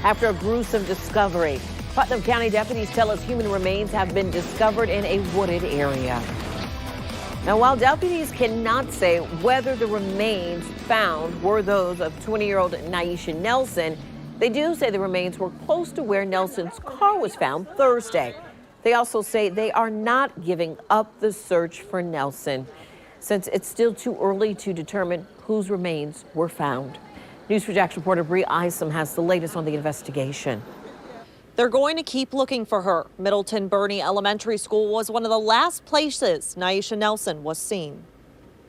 after a gruesome discovery. Putnam County deputies tell us human remains have been discovered in a wooded area. Now, while deputies cannot say whether the remains found were those of 20-year-old Naisha Nelson, they do say the remains were close to where Nelson's car was found Thursday. They also say they are not giving up the search for Nelson, since it's still too early to determine whose remains were found. News4JAX reporter Bree Isom has the latest on the investigation. They're going to keep looking for her. Middleton Burney Elementary School was one of the last places Naisha Nelson was seen.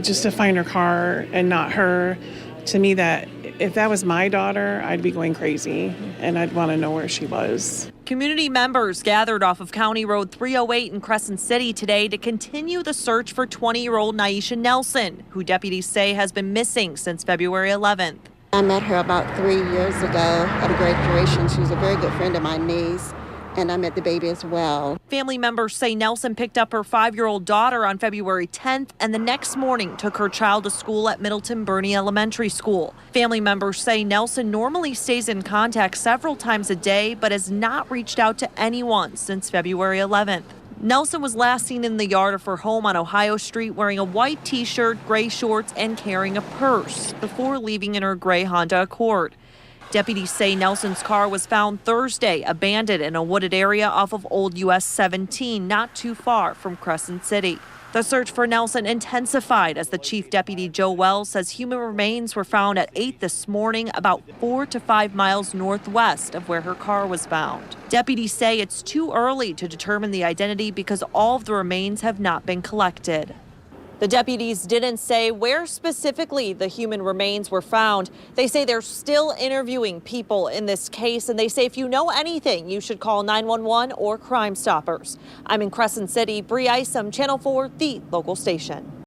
Just to find her car and not her, to me, that if that was my daughter, I'd be going crazy and I'd want to know where she was. Community members gathered off of County Road 308 in Crescent City today to continue the search for 20-year-old Naisha Nelson, who deputies say has been missing since February 11th. I met her about 3 years ago at a graduation. She was a very good friend of my niece, and I met the baby as well. Family members say Nelson picked up her 5-year-old daughter on February 10th and the next morning took her child to school at Middleton Burney Elementary School. Family members say Nelson normally stays in contact several times a day but has not reached out to anyone since February 11th. Nelson was last seen in the yard of her home on Ohio Street wearing a white t-shirt, gray shorts, and carrying a purse before leaving in her gray Honda Accord. Deputies say Nelson's car was found Thursday, abandoned in a wooded area off of Old US 17, not too far from Crescent City. The search for Nelson intensified as the chief deputy Joe Wells says human remains were found at 8 this morning, about 4 to 5 miles northwest of where her car was found. Deputies say it's too early to determine the identity because all of the remains have not been collected. The deputies didn't say where specifically the human remains were found. They say they're still interviewing people in this case, and they say if you know anything, you should call 911 or Crime Stoppers. I'm in Crescent City. Bree Isom, Channel 4, the local station.